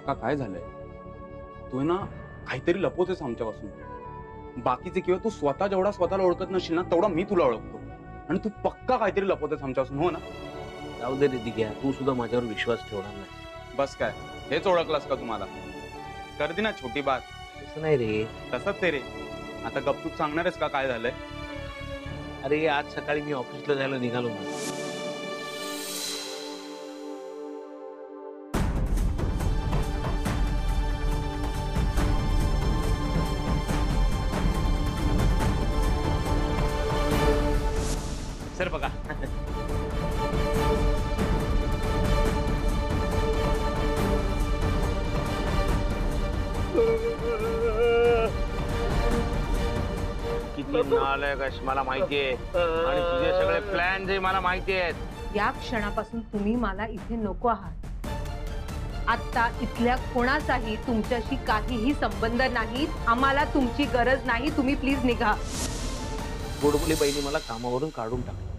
काका काय झालंय, तू ना काहीतरी लपवतोस आमच्यापासून. बाकीचे किंवा तू स्वतः जेवढा स्वतःला ओळखत नसशील ना तेवढा मी तुला ओळखतो. आणि तू पक्का काहीतरी लपवतोस आमच्यापासून, हो ना? जाऊ दे रे दिघ्या, तू सुद्धा माझ्यावर विश्वास ठेवणार नाही. बस काय हेच ओळखलास का तुम्हाला? कर दे ना छोटी बात. तसं नाही रे. तसंच आहे रे. आता गपचूप सांगणारच का काय झालंय? अरे आज सकाळी मी ऑफिसला जायला निघालो ना, सर बघा. किती नालायक आहेस मला माहितीये, आणि तुझे सगळे प्लॅन जे मला माहिती आहेत. या क्षणापासून तुम्ही मला इथे नको आहात. आता इथल्या कोणाचाही तुमच्याशी काहीही संबंध नाही. आम्हाला तुमची गरज नाही. तुम्ही प्लीज निघा. गोडबोले बाईने मला कामावरून काढून टाकलं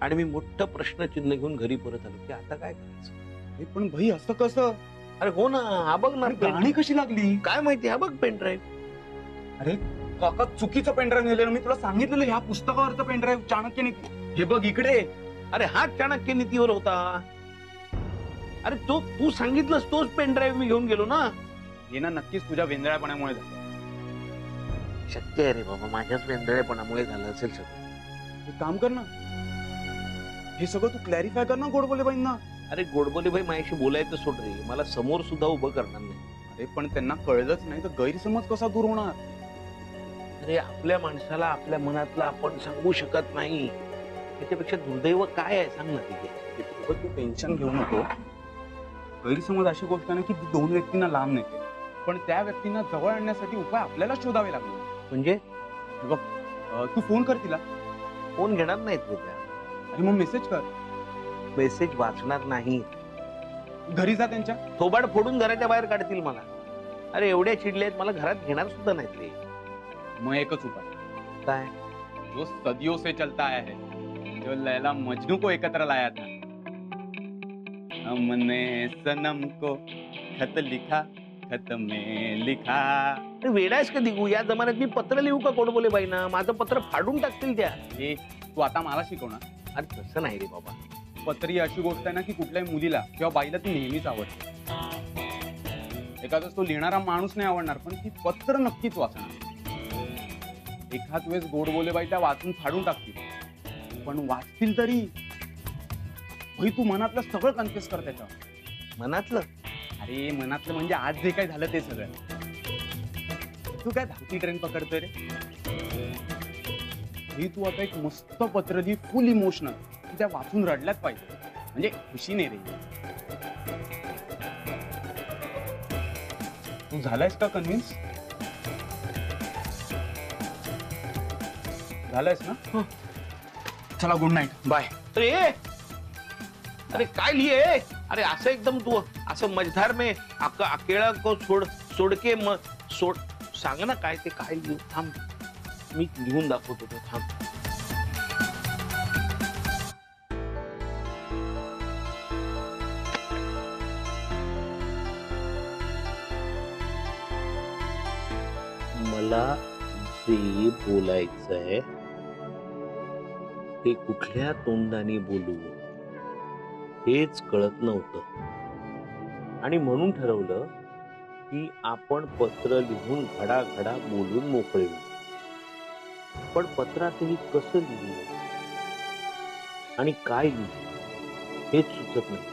आणि मी मोठं प्रश्नचिन्ह घेऊन घरी परत आलो की आता काय करायचं. हे पण भाई असं कसं? अरे हो ना, हा बघ ना गाणी कशी लागली काय माहिती. हा बघ पेन ड्राईव्ह. अरे काका चुकीचं पेनड्राईव्ह नेलेलं. मी तुला सांगितलेलं ह्या पुस्तकावरचं पेनड्राईव्ह चाणक्यने. हे बघ इकडे. अरे हा चाणक्य नीतीवर होता. अरे तू सांगितलंस तोच पेन ड्राईव्ह मी घेऊन गेलो ना. हे ना नक्कीच तुझ्या वेंदळ्यापणामुळे झालं. शक्य आहे रे बाबा, माझ्याच वेंदळेपणामुळे झालं असेल सगळं. एक काम कर ना, हे सगळं तू क्लॅरिफाय कर ना गोडबोले बाईंना. अरे गोडबोले भाई माझ्याशी बोलायचं सोड रे, मला समोर सुद्धा उभं करणार नाही. अरे पण त्यांना कळलंच नाही तर गैरसमज कसा दूर होणार? अरे आपल्या माणसाला आपल्या मनातलं आपण सांगू शकत नाही. त्याच्यापेक्षा दुर्दैव काय आहे सांग ना. तिथे तू टेन्शन घेऊ नको. गैरसमज अशी गोष्ट नाही की ती दोन व्यक्तींना लांब नेते, पण त्या व्यक्तींना जवळ आणण्यासाठी उपाय आपल्याला शोधावे लागले. म्हणजे बघ, तू फोन कर तिला. फोन घेणार नाहीत रे त्या. आणि मग मेसेज कर. मेसेज वाचणार नाही. घरी जा त्यांच्या. थोबाड फोडून घराच्या बाहेर काढतील मला. अरे एवढ्या चिडले आहेत, मला घरात घेणार सुद्धा नाहीत रे. मग एकच उपाय. काय? जो सदियों से चलता आया है, जो लैला मजनू को एकत्र लाया था. हमने सनम को खत लिखा, खत में लिखा. अरे वेडायस का दिगू, या जमान्यात मी पत्र लिहू का गोडबोले बाईंना? माझं पत्र फाडून टाकतील त्या. हे तू आता मला शिकवणार? अरे तसं नाही रे बाबा. पत्र ही अशी गोष्ट आहे ना की कुठल्याही मुलीला किंवा बाईला ती नेहमीच आवडते. एखादाच तो लिहिणारा माणूस नाही आवडणार, पण ती पत्र नक्कीच वाचणार. एखाद वेळेस गोडबोले बाई त्या वाचून फाडून टाकतील, पण वाचतील तरी. भाई तू मनातलं सगळं कन्फ्युज कर त्याच्यावर. मनातलं? अरे मनातलं म्हणजे आज जे काय झालं ते सगळं. तू काय धावती ट्रेन पकडतोय रे? ही तू आता एक मस्त पत्र लिही, फुल इमोशनल, की त्या वाचून रडल्याच पाहिजे. म्हणजे खुशीने रे. तू झालायस का कन्व्हिन्स? झालायस ना? चला गुड नाईट, बाय. अरे अरे काय लिहे? अरे असं एकदम तू असं मझधार में अकेला को सोड के सोड. सांग ना काय ते काय लिहू. थांब मी लिहून दाखवतो तो. थांब. मला जे बोलायचंय ते कुठल्या तोंडाने बोलू हेच कळत नव्हतं, आणि म्हणून ठरवलं की आपण पत्र लिहून घडाघडा बोलून मोकळे होऊ. पण पत्रातही कसं लिहू आणि काय लिहू हेच सुचत नाही.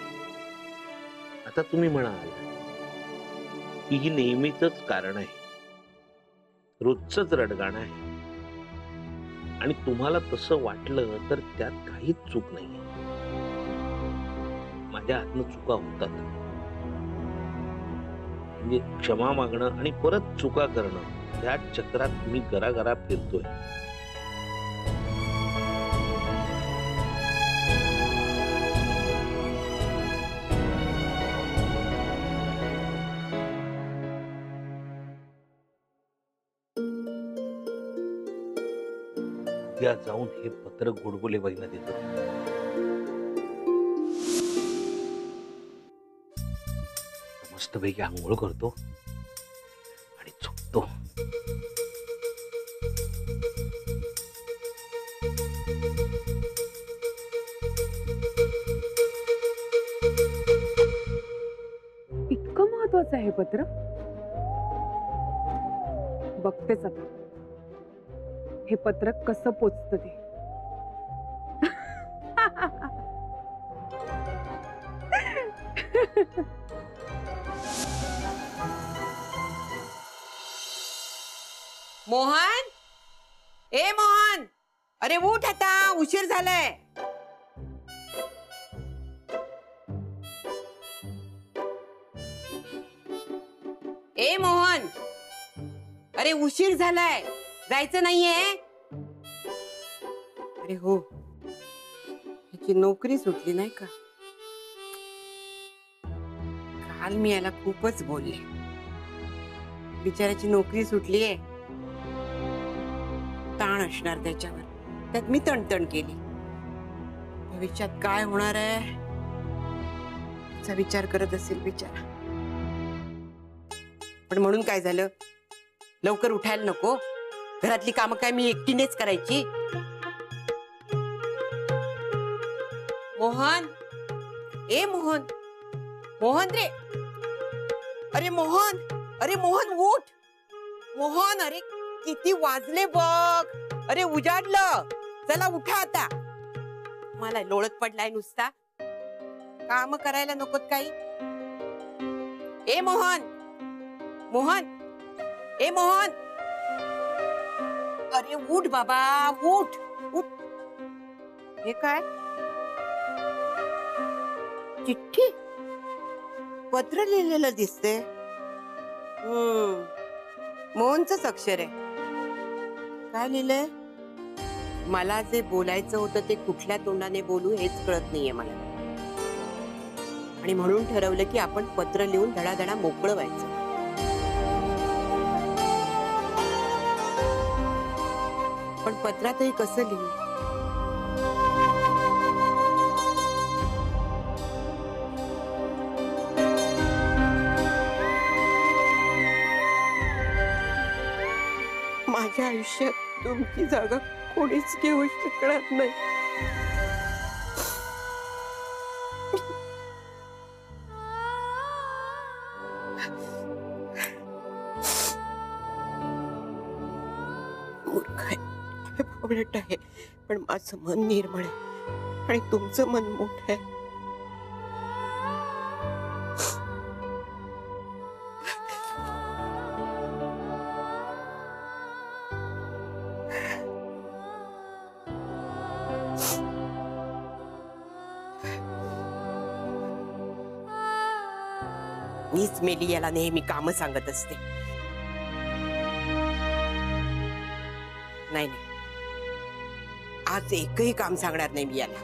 आता तुम्ही म्हणाल की ही नेहमीच कारण आहे, रोजच रडगाणं आहे, आणि तुम्हाला तसं वाटलं तर त्यात काहीच चूक नाहीये. माझ्या हातनं चुका होतात, म्हणजे क्षमा मागणं आणि परत चुका करणं, त्या चक्रात मी गरागरा फिरतोय. या जाऊन हे पत्र गोडबोले बाईला देतो. मस्तपैकी आंघोळ करतो आणि झोपतो. इतकं महत्वाचं आहे पत्र? बघतेच आता हे पत्र कसं पोचतं ते. मोहन, ए मोहन, अरे उठ आता, उशीर झालाय. ए मोहन, अरे उशीर झालाय, जायचं नाहीये? अरे हो, याची नोकरी सुटली नाही का? काल मी याला खूपच बोलले. बिचाराची नोकरी सुटलीये, ताण असणार त्याच्यावर. त्यात मी तणतण केली. भविष्यात काय होणार आहे याचा विचार करत असेल बिचारा. पण म्हणून काय झालं? लवकर उठायला नको? घरातली कामं काय मी एकटीनेच करायची? मोहन, ए मोहन, मोहन रे, अरे मोहन, अरे मोहन उठ. मोहन, अरे किती वाजले बघ. अरे उजाडलं. चला उठा आता. मला लोळत पडलाय नुसता. काम करायला नकोत काही? ए मोहन, मोहन, ए मोहन, अरे उठ बाबा, उठ उठ. हे काय? चिठ्ठी, पत्र लिहिलेलं दिसते. मोहनचंच अक्षर आहे. काय लिहिलंय? मला जे बोलायचं होतं ते कुठल्या तोंडाने बोलू हेच कळत नाहीये मला. आणि म्हणून ठरवलं की आपण पत्र लिहून धडाधडा मोकळं व्हायचं. पण पत्रातही कसं लिहू? माझ्या आयुष्यात तुमची जागा कोणीच घेऊ शकणार नाही. मूर्ख आहे, बावळट आहे, पण माझं मन निर्मळ आहे आणि तुमचं मन मोठं आहे. मीच मेली याला नेहमी काम सांगत असते. नाही, आज एकही काम सांगणार नाही मी याला.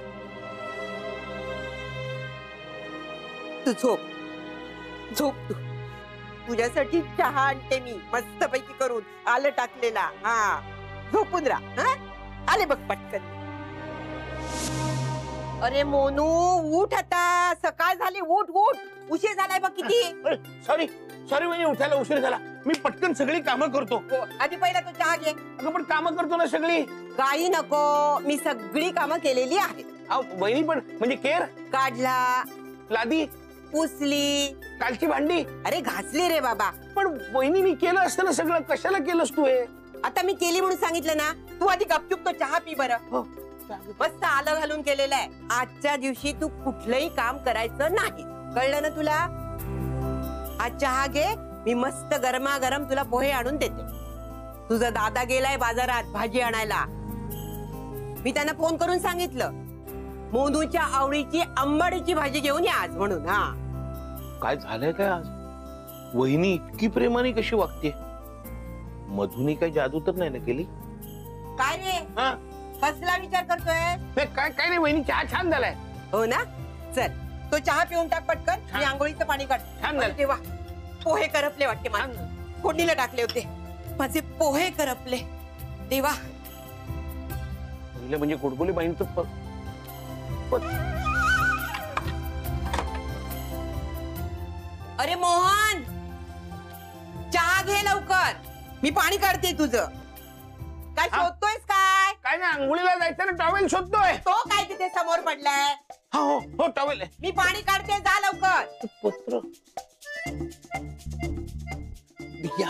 तू झोप, झोप तू. तुझ्यासाठी चहा आणते मी मस्तपैकी करून, आलं टाकलेला. हा, झोपून राहा. हा, आले बघ पटकन. अरे मोनू उठ आता, सकाळ झाली. उठ उठ, उशीर झालाय बघ किती. सॉरी सॉरी, म्हणजे उठायला उशीर झाला. मी पटकन सगळी कामं करतो. आधी पहिला तो चहा घे. अगं पण कामं करतो ना सगळी. काही नको, मी सगळी कामं केलेली आहेत. वहिनी पण म्हणजे केर काढला, लादी पुसली, कालची भांडी अरे घासली रे बाबा. पण वहिनी मी केलं असतं ना सगळं. कशाला केलंस तू हे? आता मी केली म्हणून सांगितलं ना. तू आधी गपचूप तो चहा पी बरं. मस्त आलं घालून केलेलं आहे. आजच्या दिवशी तू कुठलंही काम करायचं नाही, कळलं ना तुला? आज चहा घे, मी मस्त गरमागरम तुला पोहे आणून देते. तुझा दादा गेलाय बाजारात भाजी आणायला. मी त्यांना फोन करून सांगितलं मोनूच्या आवडीची आंबाडीची भाजी घेऊन या आज म्हणून. हा, काय झालंय काय आज? वहिनी इतकी प्रेमाने कशी वागते? मधुनी काही जादू तर नाही ना केली? काय रे, कसला विचार करतोय? काय काय नाही वहिनी, चहा छान झालाय. हो ना, चल तो चहा पिऊन टाक पटकन. मी आंघोळीचं पाणी काढ. छान झालं. तेव्हा पोहे करपले वाटते. माझे फोडणीला टाकले होते, माझे पोहे करपले. देवा, म्हणजे गोडबोली बाईंचं अरे मोहन, चहा घे लवकर, मी पाणी काढते तुझं. काय शोधतोयस काय? काय नाही, आंघोळीला जायचं ना, टॉवेल शोधतोय. तो काय तिथे समोर पडलाय? हो हो हो, टॉवेल आहे. मी पाणी काढते, जा लवकर. पत्र. दिग्या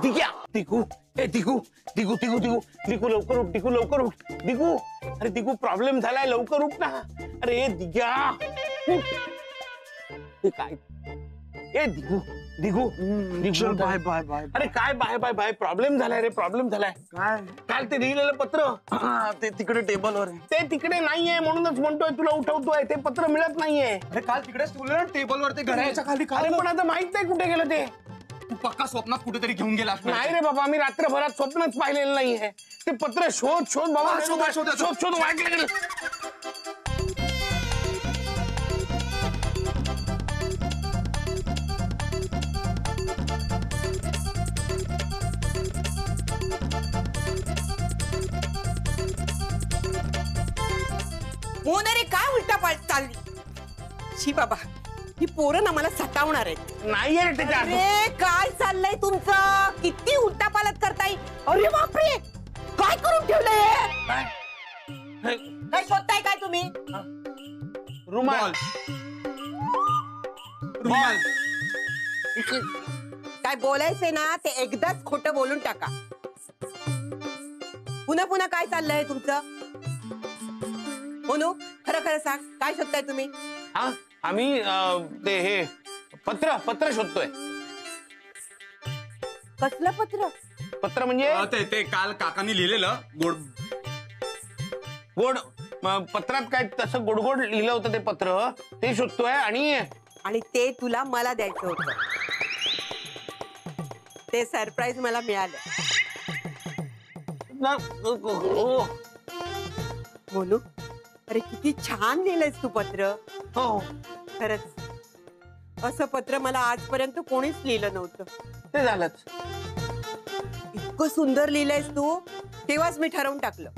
दिग्या, दिगू, ए दिगू, दिगू दिगू दिगू दिगू, लवकर उठ, दिगू लवकर उठ, दिगू. अरे दिगू, प्रॉब्लेम झालाय, लवकर उठ ना. अरे दिग्या उठ. हे काय? ए Digu Digu Digu, bye bye bye. अरे काय बाय बाय बाय, प्रॉब्लेम झालाय रे, प्रॉब्लेम झालाय. काय? काल ते लिहिलेलं पत्र ते तिकडे टेबलवर आहे. ते तिकडे नाहीये, म्हणूनच म्हणतोय तुला उठवतोय. ते पत्र मिळत नाहीये. अरे काल तिकडेच ठेवलं ना टेबलवर, ते घड्याळाच्या खाली. अरे पण आता माहित नाही कुठे गेलं ते. तू पक्का स्वप्नात कुठेतरी घेऊन गेला नाही रे बाबा, आम्ही रात्रभरात स्वप्नच पाहिलेलं नाहीये. ते पत्र शोध शोध बाबा, हा, शोधा, शोधा, शोध शोध, वाटलं गेलं. हो ना रे, काय उलटा पालट चालली. शी बाबा, ही पोरं ना मला सतावणार आहेत. नाहीये रे त्याच्यात. अरे काय चाललंय तुमचं? किती उलटा पालट करताय. अरे बापरे, काय करून ठेवलंय? हे, काय शोधताय काय तुम्ही? रुमाल. रुमाल. काय बोलायचंय ना ते एकदाच खोटं बोलून टाका. पुन्हा पुन्हा काय चाललंय तुमचं? मोनू, खरं खरं सांग, काय शोधताय तुम्ही? हा, आम्ही ते हे पत्र पत्र शोधतोय. कसलं पत्र? पत्र म्हणजे ते काल काकांनी लिहिलेलं गोड. गोड पत्रात काय तसं गोडगोड लिहिलं होतं ते पत्र, ते शोधतोय. आणि ते तुला मला द्यायचं होतं. ते सरप्राईज मला मिळालं. हो मोनू, अरे किती छान लिहिलंयस तू पत्र. हो, खरंच असं पत्र मला आजपर्यंत कोणीच लिहिलं नव्हतं. ते झालंच. इतकं सुंदर लिहिलंयस तू, तेव्हाच मी ठरवून टाकलं,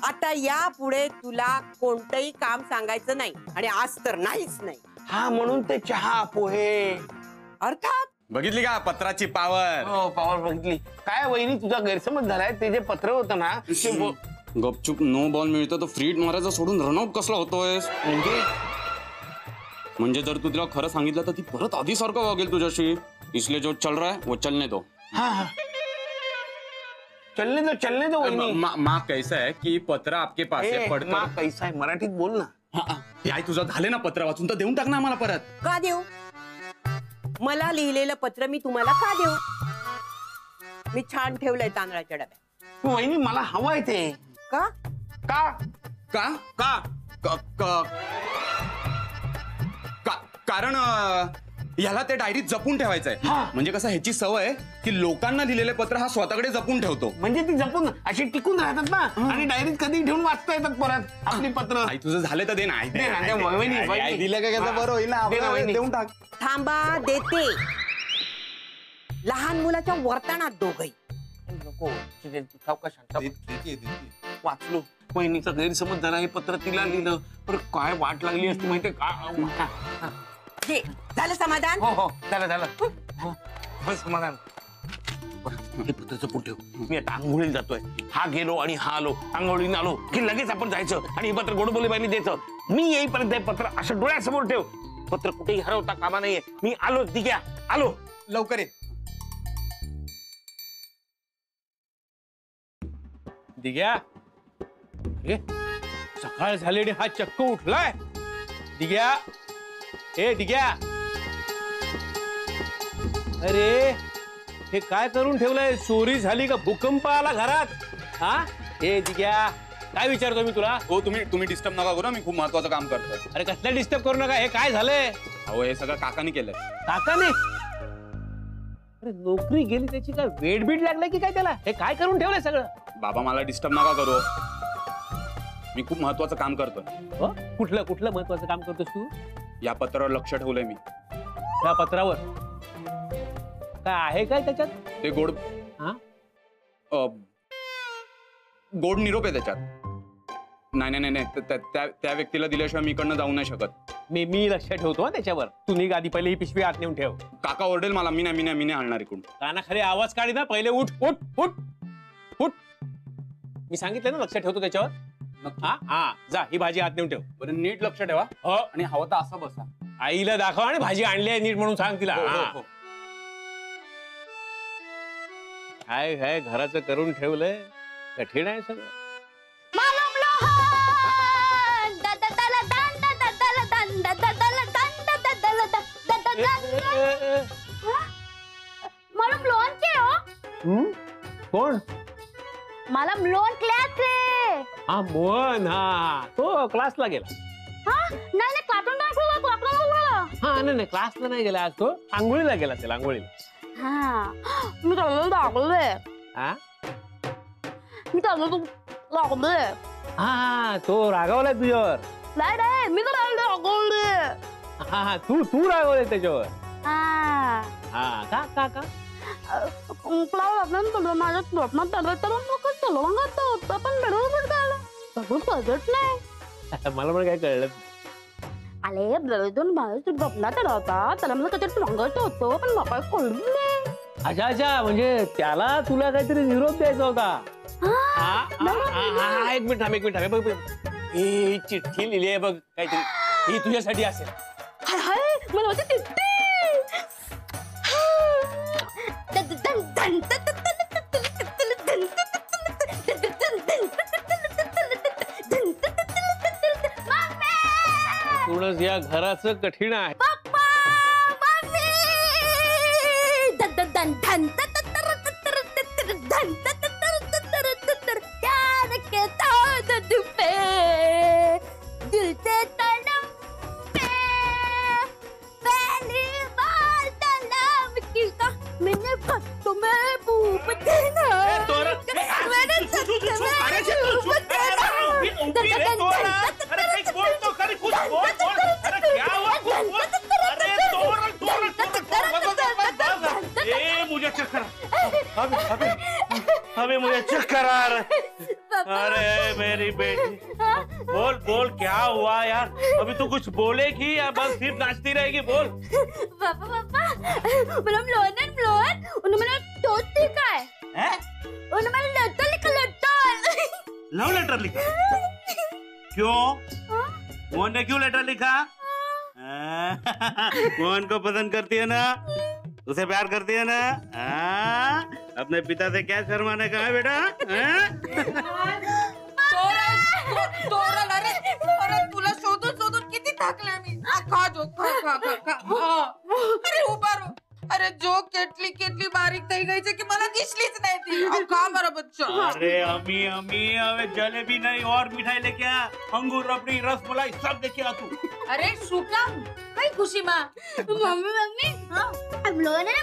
आता यापुढे तुला कोणतंही काम सांगायचं नाही. आणि आज तर नाहीच नाही. हा, म्हणून ते चहा पोहे. अर्थात. बघितली का पत्राची पावर? हो, पावर बघितली. काय वहिनी, तुझा गैरसमज झालाय. ते जे पत्र होतं ना, ते गपचूप नो बॉल मिळतो तो फ्रीट मारायचा सोडून रनआउट कसला होतोय? म्हणजे जर तू तिला खरं सांगितलं तर ती परत आधी सारखं वागेल तुझ्याशी. इसलिए जो चल रहा है वो चलने दो. हा हा, चलने दो वहिनी. माँ कैसा है की पत्र आपके पास है, पढ़कर. माँ कैसा आहे, मराठीत बोल ना. हे आई, तुझं झाले ना पत्र वाचून, तर देऊन टाक ना आम्हाला परत. का देऊ? मला लिहिलेलं पत्र मी तुम्हाला का देऊ? मी छान ठेवलंय तांदळाच्या डब्यात. वहिनी, मला हवंय ते. का? का का का कारण ह्याला ते डायरीत जपून ठेवायचंय. हा. म्हणजे कसं, ह्याची सवय आहे की लोकांना लिहिलेले पत्र हा स्वतःकडे जपून ठेवतो. म्हणजे ती जपून अशी टिकून राहतात ना, आणि डायरीत कधी ठेवून वाचता येतात परत आपली पत्र. आई, तुझं झालं तर दे ना. दे ना, दे वहिनी, वहिनी. दिलं का कसं बरं होईल ना, दे ना, आपल्याला वहिनी. देऊन टाक. थांबा, देते. लहान मुलाच्या वर्तनात दोघही. नको, सावकाश वाचलो. वहिनीचा गैरसमज झाला. हे पत्र तिला लिहिलं, पण काय वाट लागली असती माहितीये का? घे, झालं समाधान? हो हो, झालं. हो, बस समाधान. हे पत्र जपून ठेव. मी आता आंघोळीला जातोय. हा गेलो आणि हा आलो. आंघोळीने आलो की लगेच आपण जायचं आणि हे पत्र गोडबोली बाईने द्यायचं. मी येईपर्यंत हे पत्र असं डोळ्यासमोर ठेव. पत्र कुठेही हरवता कामा नाहीये. मी आलो, दिग्या आलो. लवकर ये. दिग्या, अरे सकाळ झाली आणि हा चक्क उठलाय. दिग्या, ए दिग्या, अरे हे काय करून ठेवलंय? चोरी झाली का भूकंप आला घरात? हा, ए दिग्या, काय विचारतो मी तुला? हो, तुम्ही डिस्टर्ब नका करू, मी खूप महत्वाचं काम करतोय. अरे कसल्या डिस्टर्ब करू नका. हे काय झालंय? अहो, हे सगळं काकांनी केलंय. काकाने? अरे नोकरी गेली त्याची काय वेट बीट लागलाय की काय त्याला? हे काय करून ठेवलंय सगळं? बाबा, मला डिस्टर्ब नका करू, मी खूप महत्वाचं काम करतोय. हो? कुठलं महत्वाचं काम करतोस तू? या पत्रावर लक्ष ठेवलंय मी. त्या पत्रावर काय आहे काय त्याच्यात? ते गोड हा? गोड निरोप आहे त्याच्यात. नाही नाही नाही त्या व्यक्तीला दिल्याशिवाय मी इकडनं जाऊ नाही शकत. मी लक्ष ठेवतो हा त्याच्यावर. तू निघ आधी, पहिले ही पिशवी आत नेऊन ठेव. काका ओरडेल मला. मी नाही आणणार इकडून. कानाखाली आवाज काढी ना, पहिले उठ उठ उठ उठ. मी सांगितलं ना लक्ष ठेवतो त्याच्यावर. हा हा, जा ही भाजी आत नेऊन ठेव. बरं नीट लक्ष ठेवा. हो, आणि हवं तर असं बसा. आईला दाखव आणि भाजी आणली आहे नीट म्हणून सांग तिला. हो, हो, हा. हो. काय काय घराचं करून ठेवलंय, कठीण आहे सगळं. मालूम लोन के हो? कोण? मालूम लोन क्लास रे. हा मोहन. हा तो क्लासला गेला. नाही क्लासला हा नाही क्लासला नाही गेला आज. तो आंघोळीला गेला. त्याला आंघोळीला. मी त्याला दाखवलंय. हा दाखवलंय. हा तो रागावलाय तुझ्यावर. नाही मी तर दाखवलंय. हा तू रागावलाय त्याच्यावर. हा हा का माझ्या स्वप्नात होतं पण बजेट नाही. मला पण काय कळलं. अरे ब्लडून माझ्या स्वप्नात होता, त्याला मला काहीतरी सांगायचं होतं पण मला कळलं नाही. अच्छा म्हणजे त्याला तुला काहीतरी निरोप द्यायचा होता. एक मिनिट बघ. ही चिठ्ठी लिहिली आहे बघ काहीतरी. ही तुझ्यासाठी असेल. मला वाटतं थोडंच या घराचं कठीण आहे. अभी मुझे चक्कर आ रहा है. अरे मेरी बेटी, बोल क्या हुआ यार? अभी तू कुछ बोलेगी या बस सिर्फ नाचती रहेगी? बोल. पापा मतलब लोन उन्होंने टोस्ट लिखा है. उन्होंने लेटर लिखा. लव लेटर लिखा? क्यों? मोहन ने क्यों लेटर लिखा? मोहन को पसंद करती है ना? उसे प्यार करती है ना? अपने पिता से क्या शर्माने का है बेटा? अरे तुला शोधून किती थकले मी. खा जो खा. अरे उभा रो. अरे जो केटली बारीक થઈ ગઈ છે कि मला दिसलीच नाही ती. अब खा मेरा बच्चा. अरे अम्मी अबे जलेबी नहीं और मिठाई लेके आ. अंगूर रबड़ी रसमलाई सब लेके आ तू. अरे शुक्ला कई खुशी माँ. मम्मी लोन है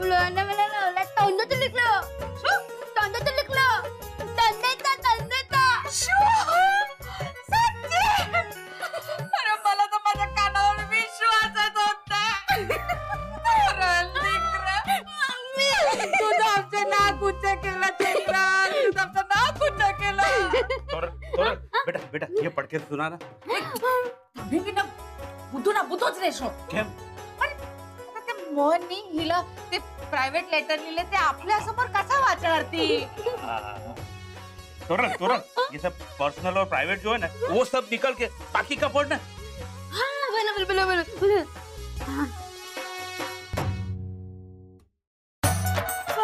लोन ने मैंने लोला तोंडाचं लिखलं. तोंडाचं लिखलं. तंदेचा सच्ची. अरे मला तर माझ्या कानावर विश्वासच होत नाही. तुझं आमचं नाक उच्च केलं चंद्रा. तुझं आमचं नाक उच्च केलं. बेटा ये पढ़ के सुना ना. बुद्धूच रे शो. मोहननी हिला ते प्रायव्हेट लेटर लिहिले ते आपल्या समोर कसा वाचणार ती. तोरण ये सब पर्सनल और प्राइवेट जो है ना वो सब निकल के बाकी का पढ़ना.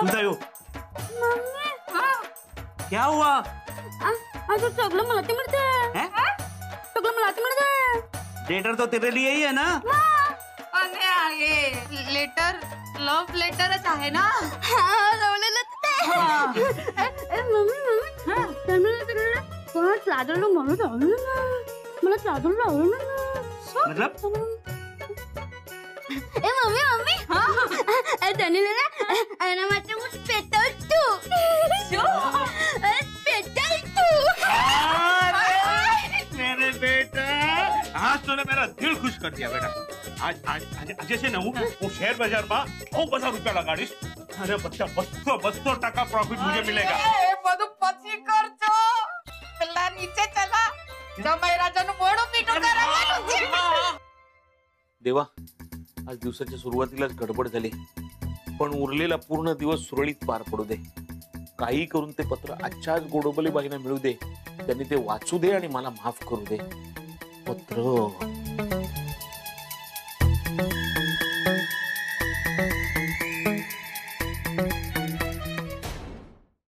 बोलो. क्या हुआ? अजून सगळं मला ते मिळते. सगळं मला ते मिळते. लेटर तो तेरे लिए ही है ना? ये लेटर लव लेटरच आहे ना. मला चादरला मला चादर लावलं ना. मतलब ए मम्मी त्याने ना माझ्या मुठ पेटव तू. मेरे बेटा, आज तूने मेरा दिल खुश कर दिया बेटा. आज जैसे ना वो शेयर बाजार में 100,000 रुपया लगाड़ीस. अरे बच्चा 200% प्रॉफिट मुझे मिलेगा. બધું પછી કરજો. પેલા नीचे चला जमाई राजानं मोडू पिटू करा देवा, आज दिवसाच्या सुरुवातीलाच गडबड झाली, पण उरलेला पूर्ण दिवस सुरळीत पार पडू दे. काही करून ते पत्र आजच्याच गोडबोले बाईंना मिळू दे, त्यांनी ते वाचू दे आणि मला माफ करू दे. पत्र